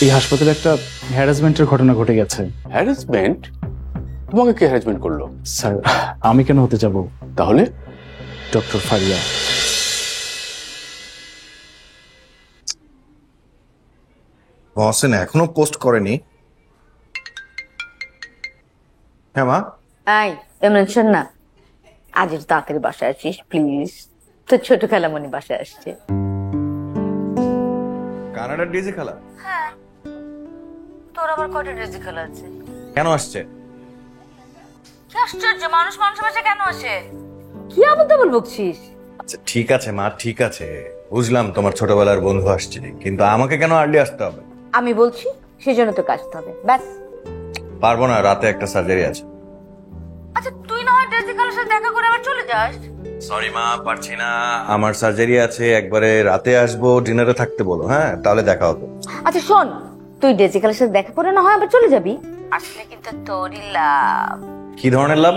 এই হাসপাতালে একটা হ্যারাসমেন্টের ঘটনা ঘটে গেছে। হ্যারাসমেন্ট? তোমাকে কে হ্যারাসমেন্ট করলো? স্যার, আমি কেন হতে যাব? তাহলে ডক্টর ফারিয়া। মহসিন এখনো পোস্ট করেনি। হ্যাঁ মা। আই এমন শোন না, আজ একটু তাড়াতাড়ি বাসায় আসিস প্লিজ। তোর ছোট খালামণি বাসায় আসছে। কানাডার ডিজে খেলা? হ্যাঁ। তোর আবার কয়টা ড্রেসি খেলা আছে? কেন আসছে? কি আশ্চর্য, মানুষ মানুষের বাসায় কেন আসে? কি আবদ্ধ বলবছিস? আচ্ছা ঠিক আছে মা, ঠিক আছে, বুঝলাম তোমার ছোটবেলার বন্ধু আসছে, কিন্তু আমাকে কেন আর্লি আসতে হবে? আমি বলছি সেজন্য তো আসতে হবে, ব্যাস। পারবো না, রাতে একটা সার্জারি আছে। আচ্ছা তুই না হয় ড্রেসি খেলার সাথে দেখা করে আবার চলে যাস। সরি মা, পারছি না, আমার সার্জারি আছে, একবারে রাতে আসবো, ডিনারে থাকতে বলো। হ্যাঁ তাহলে দেখা হতো। আচ্ছা শোন, তুই ড্রেসি খেলার সাথে দেখা করে না হয় আবার চলে যাবি, আসলে কিন্তু তোরই লাভ। কি ধরনের লাভ?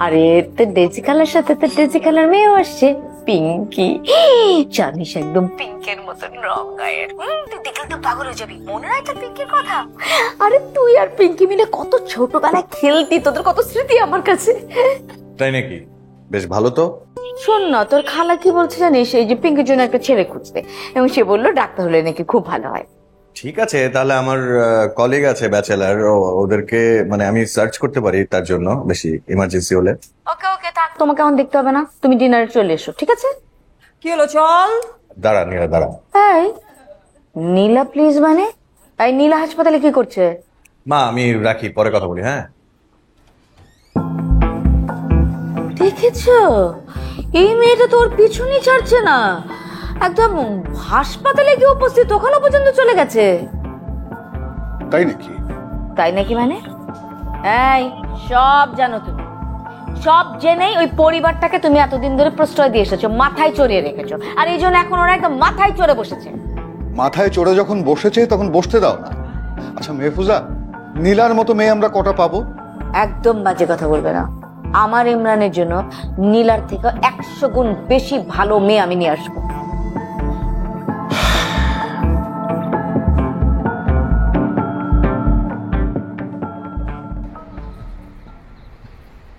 আরে তোর ডেজি কালার সাথে তো ডেজি কালার মেয়েও আসছে, পিঙ্কি। জানিস একদম পিঙ্কের মতন রং গায়ের। তুই দেখলে তো পাগল হয়ে যাবি, মনে হয় তোর পিঙ্কের কথা? আরে তুই আর পিঙ্কি মিলে কত ছোটবেলায় খেলতি, তোদের কত স্মৃতি আমার কাছে। তাই নাকি? বেশ ভালো তো। শোন না, তোর খালা কি বলছে জানিস, এই যে পিঙ্কির জন্য একটা ছেলে খুঁজতে, এবং সে বললো ডাক্তার হলে নাকি খুব ভালো হয়। ঠিক আছে, তাহলে আমার কলিগ আছে ব্যাচেলার, ওদেরকে মানে আমি সার্চ করতে পারি তার জন্য, বেশি ইমার্জেন্সি হলে। ওকে ওকে, থাক, তোমাকে এখন দেখতে হবে না, তুমি ডিনারে চলে এসো, ঠিক আছে? কি হলো, চল। দাঁড়া নীলা, দাঁড়া। এই নীলা প্লিজ, মানে এই নীলা হাসপাতালে কি করছে? মা আমি রাখি, পরে কথা বলি। হ্যাঁ দেখেছো, এই মেয়েটা তোর পিছনই ছাড়ছে না, একদম হাসপাতালে গিয়ে উপস্থিত, ওখানে পর্যন্ত চলে গেছে। তাই নাকি? তাই নাকি মানে? এই সব জানো তুমি, সব জেনেই ওই পরিবারটাকে তুমি এতদিন ধরে প্রশ্রয় দিয়ে এসেছো, মাথায় চড়িয়ে রেখেছো, আর এই জন্য এখন ওরা একদম মাথায় চড়ে বসেছে। মাথায় চড়ে যখন বসেছে তখন বসতে দাও না। আচ্ছা মেহফুজা, নীলার মতো মেয়ে আমরা কটা পাবো? একদম বাজে কথা বলবে না, আমার ইমরানের জন্য নীলার থেকে 100 গুণ বেশি ভালো মেয়ে আমি নিয়ে আসবো।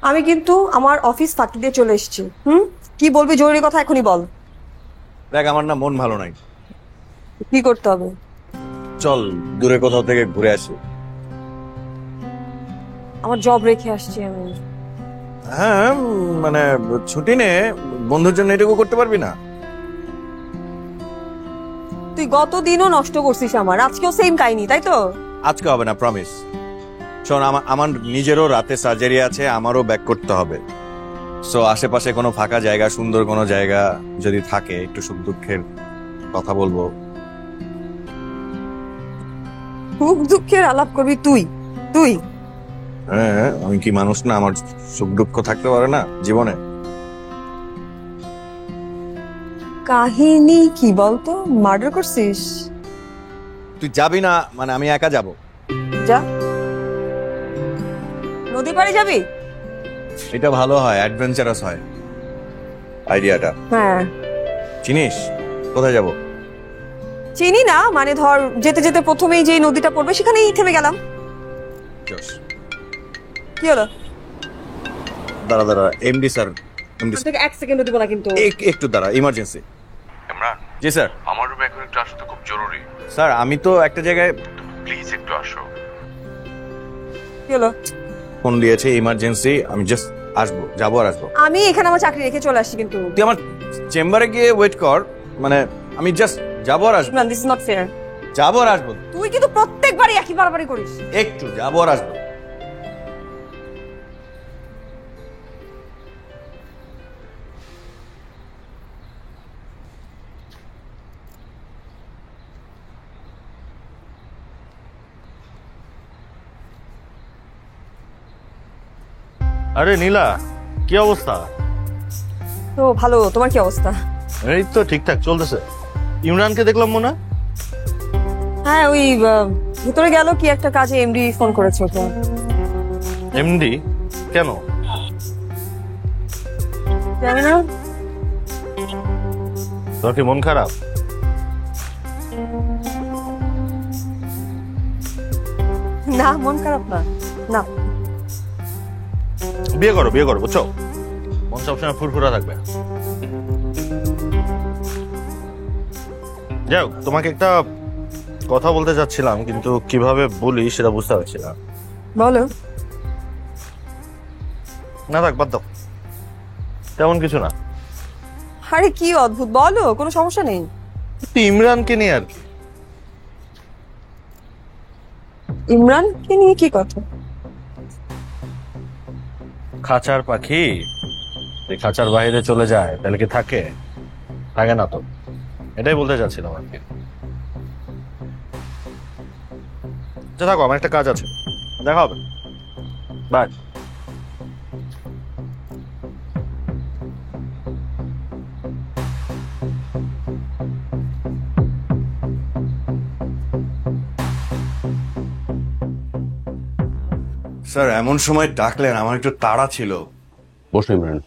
আমি কিন্তু আমার অফিস ফাঁকি দিয়ে চলে এসেছি। কি বলবি, জরুরি কথা এখনই বল। দেখ, আমার না মন ভালো নাই। কি করতে হবে? চল দূরে কোথাও থেকে ঘুরে আসি। আমার জব রেখে আসছি আমি। হ্যাঁ মানে ছুটি নে, বন্ধুর জন্য এটুকু করতে পারবি না? তুই গত দিনও নষ্ট করছিস আমার, আজকেও সেম কাহিনী, তাই তো? আজকে হবে না, প্রমিস। শোন, আমার নিজেরও রাতে সার্জারি আছে, আমারও ব্যাক করতে হবে। সো আশেপাশে কোনো ফাঁকা জায়গা, সুন্দর কোনো জায়গা যদি থাকে, একটু সুখ দুঃখের কথা বলবো। সুখ দুঃখের আলাপ করবি তুই? তুই? হ্যাঁ, আমি কি মানুষ না? আমার সুখ দুঃখ থাকতে পারে না জীবনে? কাহিনী কি বলতো? মার্ডার করছিস? তুই যাবি না মানে আমি একা যাব? যা, নদী পাড়ে যাবি? এটা ভালো হয়, অ্যাডভেঞ্চারাস হয় আইডিয়াটা। হ্যাঁ। চিনিস কোথায় যাব? চিনি না, মানে ধর যেতে যেতে প্রথমেই যে নদীটা পড়বে সেখানেই থেমে গেলাম। কি হলো? দাঁড়া দাঁড়া, এমডি স্যার, এমডি থেকে 1 সেকেন্ডও দিব না কিন্তু। একটু দাঁড়া, ইমার্জেন্সি। ইমরান, জি স্যার। আমার রুমে এখন একটু আসো তো, খুব জরুরি। স্যার আমি তো একটা জায়গায়, প্লিজ একটু আসো। কি হলো? ফোন দিয়েছে, ইমার্জেন্সি, আমি জাস্ট আসবো, যাবো আর আসবো। আমি এখানে আমার চাকরি রেখে চলে আসছি কিন্তু। তুই আমার চেম্বারে গিয়ে ওয়েট কর, মানে আমি জাস্ট যাবো আর আসবো। This is not fair. যাবো আর আসবো। তুই কিন্তু প্রত্যেকবারই একই বারবারই করিস। একটু যাবো আর আসবো। আরে নীলা, কি অবস্থা? তো ভালো, তোমার কি অবস্থা? এই তো ঠিকঠাক চলতেছে। ইমরানকে দেখলাম মনে হয়। হ্যাঁ, ওই ভিতরে গেল কি একটা কাজে, এমডি ফোন করেছে ওকে। এমডি? কেন? জানি না। তোর কি মন খারাপ? না মন খারাপ না, না বিয়ে করো বুঝছো, মন সবসময় ফুরফুরা থাকবে। যাই হোক, তোমাকে একটা কথা বলতে চাচ্ছিলাম, কিন্তু কিভাবে বলি সেটা বুঝতে পারছি না। বলো। না থাক, বাদ দাও, তেমন কিছু না। আরে কি অদ্ভুত, বলো, কোনো সমস্যা নেই। একটু ইমরানকে নিয়ে আর কি। ইমরানকে নিয়ে কি কথা? খাঁচার পাখি যে খাঁচার বাইরে চলে যায় তাহলে কি থাকে? থাকে না তো, এটাই বলতে চাচ্ছিলাম আর কি। আচ্ছা থাকো, আমার একটা কাজ আছে, দেখা হবে, বাই। স্যার এমন সময় ডাকলেন, আমার একটু তাড়া ছিল। বসো ইমরান।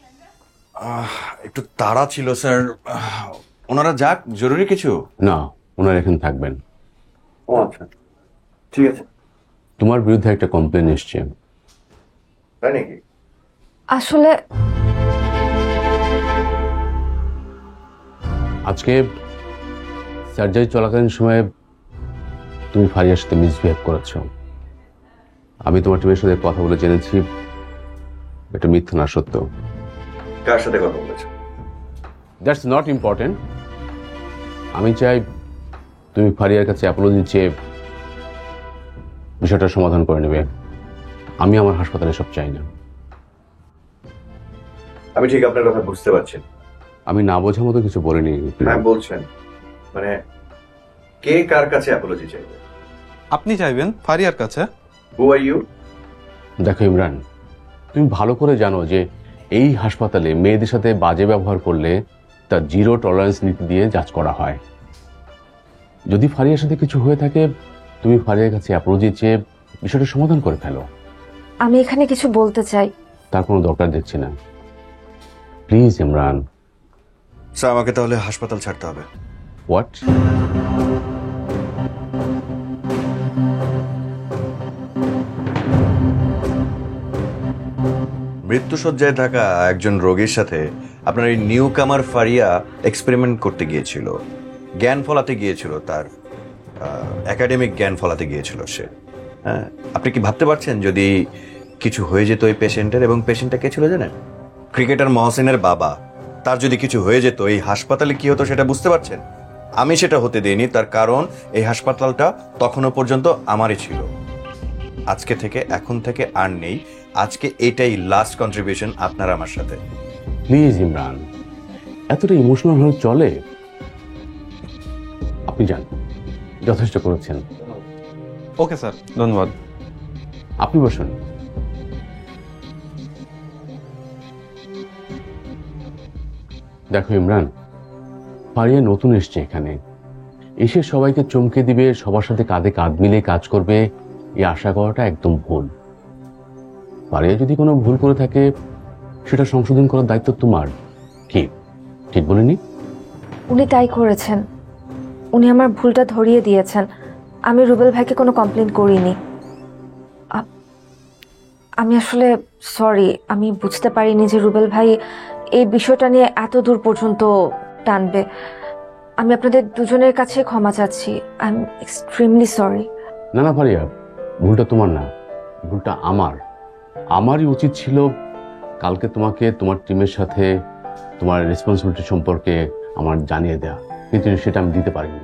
একটু তাড়া ছিল স্যার। ওনারা যাক, জরুরি কিছু? না, ওনারা এখানে থাকবেন। ও আচ্ছা, ঠিক আছে। তোমার বিরুদ্ধে একটা কমপ্লেন এসছে। তাই নাকি? আসলে আজকে সার্জারি চলাকালীন সময়ে তুমি ফারিয়ার সাথে মিসবিহেভ করেছো। আমি তোমার টিমের সাথে কথা বলে জেনেছি এটা মিথ্যা না সত্য। কার সাথে কথা বলেছে? That's not important. আমি চাই তুমি ফারিয়ার কাছে অ্যাপোলজি চেয়ে বিষয়টা সমাধান করে নেবে। আমি আমার হাসপাতালে সব চাই না। আমি ঠিক আপনার কথা বুঝতে পারছি। আমি না বোঝার মতো কিছু বলিনি। হ্যাঁ বলছেন, মানে কে কার কাছে অ্যাপোলজি চাইবে? আপনি চাইবেন ফারিয়ার কাছে। হু আর ইউ? দেখো ইমরান, তুমি ভালো করে জানো যে এই হাসপাতালে মেয়েদের সাথে বাজে ব্যবহার করলে তার জিরো টলারেন্স নীতি দিয়ে যাচ করা হয়। যদি ফারিয়ার সাথে কিছু হয়ে থাকে, তুমি ফারিয়ার কাছে অ্যাপোলজি চেয়ে বিষয়টা সমাধান করে ফেলো। আমি এখানে কিছু বলতে চাই। তার কোনো দরকার দেখছি না। প্লিজ ইমরান। স্যার আমাকে তাহলে হাসপাতাল ছাড়তে হবে। হোয়াট? মৃত্যুশয্যায় থাকা একজন রোগীর সাথে আপনার এই নিউ কামার ফারিয়া এক্সপেরিমেন্ট করতে গিয়েছিল, জ্ঞান ফলাতে গিয়েছিল, তার একাডেমিক জ্ঞান ফলাতে গিয়েছিল সে। হ্যাঁ, আপনি কি ভাবতে পারছেন যদি কিছু হয়ে যেত এই পেশেন্টের? এবং পেশেন্টটা কে ছিল জানেন? ক্রিকেটার মহসিনের বাবা। তার যদি কিছু হয়ে যেত এই হাসপাতালে কি হতো সেটা বুঝতে পারছেন? আমি সেটা হতে দিইনি, তার কারণ এই হাসপাতালটা তখনও পর্যন্ত আমারই ছিল। আজকে থেকে, এখন থেকে আর নেই। আজকে এটাই লাস্ট কন্ট্রিবিউশন আপনার আমার সাথে। প্লিজ ইমরান, এতটা ইমোশনাল হলে চলে? আপনি যান, যথেষ্ট করেছেন। ওকে স্যার, ধন্যবাদ। আপনি বসুন। দেখো ইমরান, ফারিয়া নতুন এসছে এখানে, এসে সবাইকে চমকে দিবে, সবার সাথে কাঁধে কাঁধ মিলে কাজ করবে, এই আশা করাটা একদম ভুল। ফারিয়া যদি কোনো ভুল করে থাকে সেটা সংশোধন করার দায়িত্ব তোমার। কি ঠিক বলিনি? উনি তাই করেছেন। উনি আমার ভুলটা ধরিয়ে দিয়েছেন। আমি রুবেল ভাইকে কোনো কমপ্লেন করিনি। আমি আসলে সরি, আমি বুঝতে পারিনি যে রুবেল ভাই এই বিষয়টা নিয়ে এত দূর পর্যন্ত টানবে। আমি আপনাদের দুজনের কাছে ক্ষমা চাচ্ছি। I am extremely sorry. না না ফারিয়া, ভুলটা তোমার না, ভুলটা আমার। আমারই উচিত ছিল কালকে তোমাকে তোমার টিমের সাথে তোমার রেসপন্সিবিলিটি সম্পর্কে আমার জানিয়ে দেয়া, কিন্তু সেটা আমি দিতে পারিনি।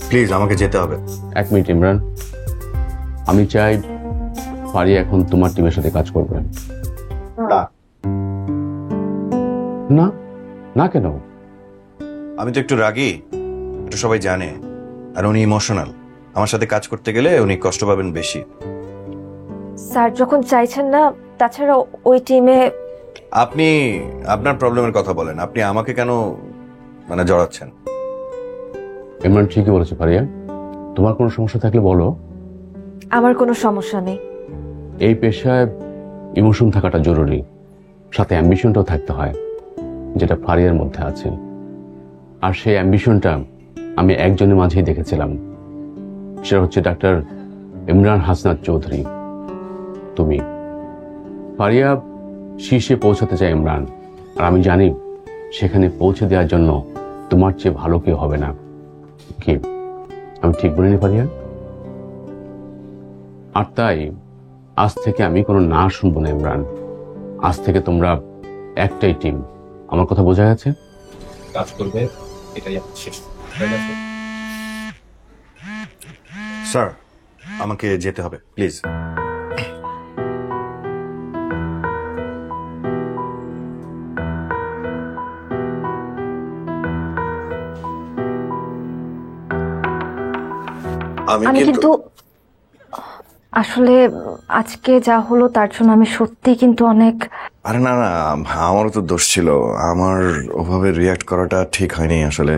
প্লিজ আমাকে যেতে হবে। এক মিনিট ইমরান, আমি চাই ফারিয়া এখন তোমার টিমের সাথে কাজ করবে। না। না? না কেন? আমি তো একটু রাগী, এটা সবাই জানে। আর উনি ইমোশনাল, আমার সাথে কাজ করতে গেলে উনি কষ্ট পাবেন বেশি। স্যার যখন চাইছেন না, তাছাড়া ওই টিমে আপনি আপনার প্রবলেমের কথা বলেন, আপনি আমাকে কেন মানে জড়াচ্ছেন? ইমরান ঠিকই বলেছে ফারিয়া, তোমার কোনো সমস্যা থাকলে বলো। আমার কোনো সমস্যা নেই। এই পেশায় ইমোশন থাকাটা জরুরি, সাথে অ্যাম্বিশনটাও থাকতে হয়, যেটা ফারিয়ার মধ্যে আছে। আর সেই অ্যাম্বিশনটা আমি একজনের মাঝেই দেখেছিলাম, সেটা হচ্ছে ডাক্তার ইমরান হাসনাত চৌধুরী, তুমি। ফারিয়া শীর্ষে পৌঁছাতে চায় ইমরান, আর আমি জানি সেখানে পৌঁছে দেওয়ার জন্য তোমার চেয়ে ভালো কেউ হবে না। কি আমি ঠিক বলিনি ফারিয়া? আর তাই আজ থেকে আমি কোনো না শুনবো না ইমরান। আজ থেকে তোমরা একটাই টিম। আমার কথা বোঝা গেছে? কাজ করবে, এটাই আমার শেষ। স্যার, আমাকে যেতে হবে প্লিজ। আমি কিন্তু আসলে আজকে যা হলো তার জন্য আমি সত্যি কিন্তু অনেক। আরে না না, আমারও তো দোষ ছিল, আমার ওভাবে রিয়াক্ট করাটা ঠিক হয়নি আসলে।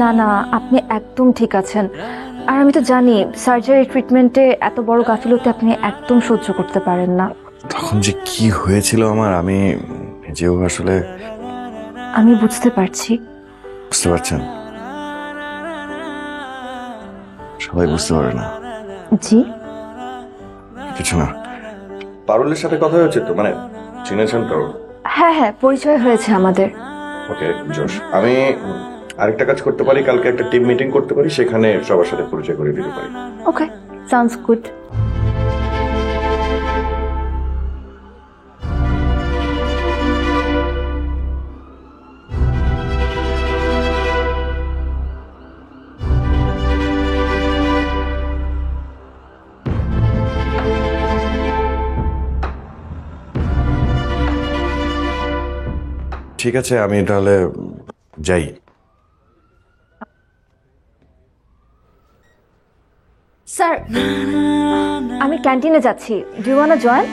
না না, আপনি একদম ঠিক আছেন। আর আমি তো জানি সার্জারি ট্রিটমেন্টে এত বড় গাফিলতি আপনি একদম সহ্য করতে পারেন না। তখন যে কি হয়েছিল আমার, আমি নিজেও আসলে। আমি বুঝতে পারছি। বুঝতে পারছেন? সবাই বুঝতে পারে না। জি কিছু না। পারুলের সাথে কথা হয়েছে তো, মানে চিনেছেন তো? হ্যাঁ হ্যাঁ, পরিচয় হয়েছে আমাদের। ওকে জোশ। আমি আরেকটা কাজ করতে পারি, কালকে একটা টিম মিটিং করতে পারি, সেখানে সবার সাথে পরিচয় করে দিতে পারি। Okay, sounds good. ঠিক আছে, আমি তাহলে যাই। স্যার, আমি ক্যান্টিনে যাচ্ছি। Do you want to join?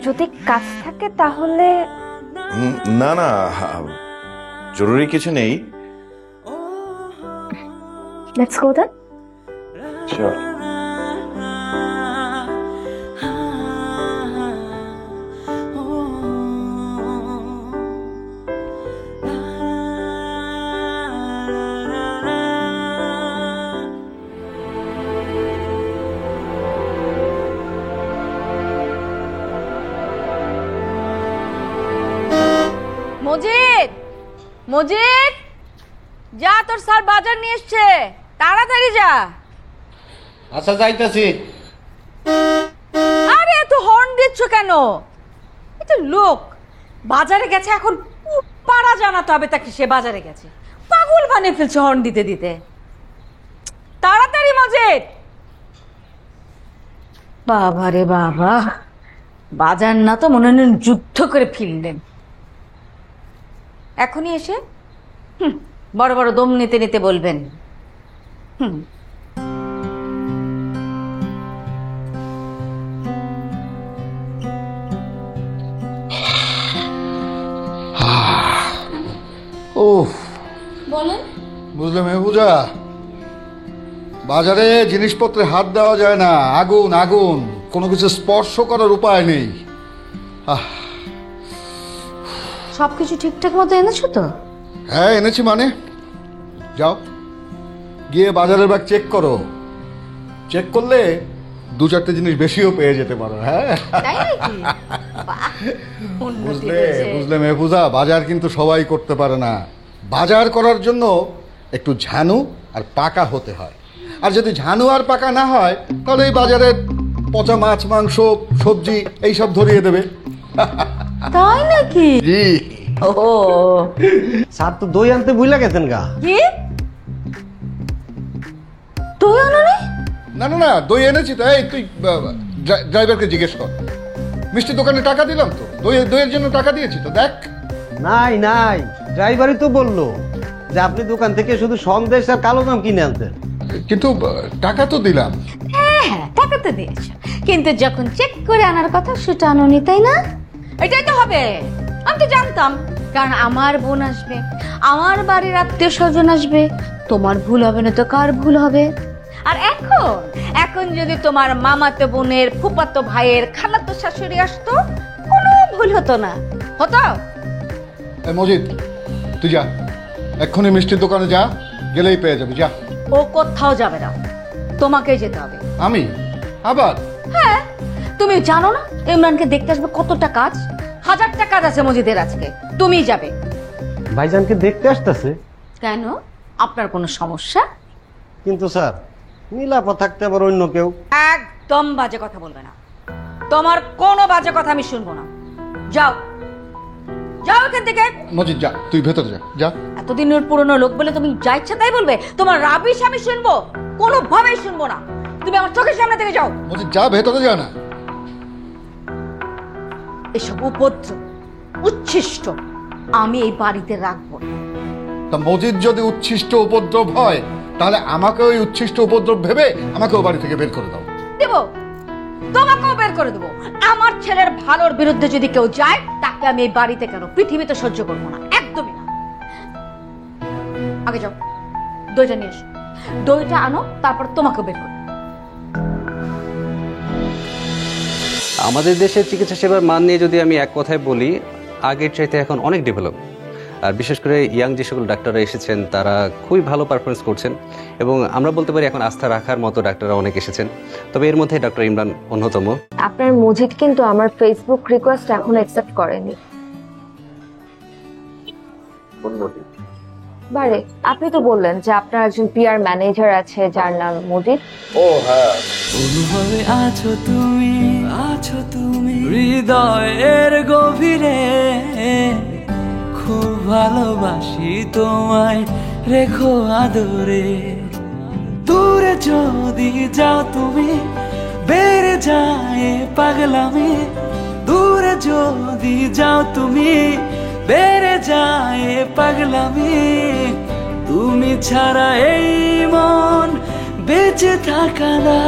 যদি কাজ থাকে তাহলে। না না, জরুরি কিছু নেই। Let's go then. Sure. Majid, Majid, যা, তোর স্যার বাজার নিয়ে এসছে, তাড়াতাড়ি যা। আচ্ছা যাইতেছি। আরে এত হর্ন দিচ্ছ কেন? এটা লোক বাজারে গেছে, এখন পাড়া জানাতে হবে তাকে সে বাজারে গেছে। পাগল বানিয়ে ফেলছে হর্ন দিতে দিতে। তাড়াতাড়ি মজিদ। বাবা রে বাবা, বাজার না তো মনে হয় যুদ্ধ করে ফিরলেন। এখনই এসে বড় বড় দম নিতে নিতে বলবেন। ওহ, বলেন। বুঝলে মেহবুজা, বাজারে জিনিসপত্রে হাত দেওয়া যায় না। আগুন আগুন, কোনো কিছু স্পর্শ করার উপায় নেই। সবকিছু ঠিকঠাক মতো এনেছো তো? হ্যাঁ এনেছি। মানে যাও গিয়ে বাজারের ব্যাগ চেক করো। চেক করলে দু চারটে জিনিস বেশিও পেয়ে যেতে পারো। হ্যাঁ বুঝলে বুঝলে মেহফুজা, বাজার কিন্তু সবাই করতে পারে না। বাজার করার জন্য একটু ঝানু আর পাকা হতে হয়। আর যদি ঝানু আর পাকা না হয় তাহলে এই বাজারের পচা মাছ, মাংস, সবজি এইসব ধরিয়ে দেবে। তাই নাকি? জি। ও স্যার তো দই আনতে ভুলে গেছেন গা। কি? তুই আনো নি? না না না, দই এনেছি তো। এই তুই ড্রাইভারকে জিজ্ঞেস কর। মিষ্টি দোকানে টাকা দিলাম তো, দইয়ের জন্য টাকা দিয়েছি তো, দেখ। নাই নাই, ড্রাইভারই তো বললো যে আপনি দোকান থেকে শুধু সন্দেশ আর কালো জাম কিনে আনতেন। কিন্তু টাকা তো দিলাম। হ্যাঁ হ্যাঁ, টাকা তো দিয়েছো, কিন্তু যখন চেক করে আনার কথা সেটা আনোনি, তাই না? এটাই তো হবে। আমি তো জানতাম কারণ আমার বোন আসবে, আমার বাড়ির আত্মীয় স্বজন আসবে, তোমার ভুল হবে না তো কার ভুল হবে? আর এখন এখন যদি তোমার মামাতো বোনের, ফুফাতো ভাইয়ের, খালাতো শাশুড়ি আসতো, কোনো ভুল হতো না, হতো? এই মজিদ, তুই যা, এক্ষুনি মিষ্টির দোকানে যা, গেলেই পেয়ে যাবি, যা। ও কোথাও যাবে না, তোমাকেই যেতে হবে। আমি আবার? হ্যাঁ, তুমি জানো না ইমরানকে দেখতে আসবে কতটা কাজ? 1000টা কাজ আছে মজিদের আজকে, তুমিই যাবে। ভাইজানকে দেখতে আসতেছে? কেন, আপনার কোনো সমস্যা? কিন্তু স্যার, নীলাপা থাকতে আবার অন্য কেউ? একদম বাজে কথা বলবে না, তোমার কোনো বাজে কথা আমি শুনবো না। যাও যাও এখান থেকে। মজিদ যা, তুই ভেতরে যা, যা। এতদিনের পুরনো লোক বলে তুমি যা ইচ্ছা তাই বলবে? তোমার রাবিশ আমি শুনবো? কোনোভাবেই শুনবো না, তুমি আমার চোখের সামনে থেকে যাও। মজিদ যা, ভেতরে যা না। এসব উপদ্রব, উচ্ছিষ্ট আমি এই বাড়িতে রাখবো না। তা মজিদ যদি উচ্ছিষ্ট উপদ্রব হয়, তাহলে আমাকে ওই উচ্ছিষ্ট উপদ্রব ভেবে আমাকে ও বাড়ি থেকে বের করে দাও। দেব, তোমাকেও বের করে দেবো। আমার ছেলের ভালোর বিরুদ্ধে যদি কেউ যায়, তাকে আমি এই বাড়িতে কেন পৃথিবীতে সহ্য করবো না, একদমই না। আগে যাও, দইটা নিয়ে এসো, দইটা আনো, তারপর তোমাকে বের করো। আমাদের দেশের চিকিৎসা সেবার মান নিয়ে যদি আমি এক কথায় বলি, আগের চাইতে এখন অনেক ডেভেলপ। আর বিশেষ করে ইয়াং যে সকল ডাক্তাররা এসেছেন, তারা খুবই ভালো পারফরমেন্স করছেন এবং আমরা বলতে পারি এখন আস্থা রাখার মতো ডাক্তাররা অনেক এসেছেন। তবে এর মধ্যে ডক্টর ইমরান অন্যতম। আপনার মজিদ কিন্তু আমার ফেসবুক রিকোয়েস্ট এখন অ্যাকসেপ্ট করেনি। বারে, আপনি তো বললেন যে আপনার একজন পিআর ম্যানেজার আছে যার নাম মজিদ। ও হ্যাঁ, অনুভবে আছো তুমি হৃদয়ের গভীরে, খুব ভালোবাসি তোমায়, রেখো আদরে। দূরে যদি যাও তুমি, বেড়ে যায় পাগলামি। দূরে যদি যাও তুমি, বেড়ে যায় পাগলামি। তুমি ছাড়া এই মন বেঁচে থাকা না।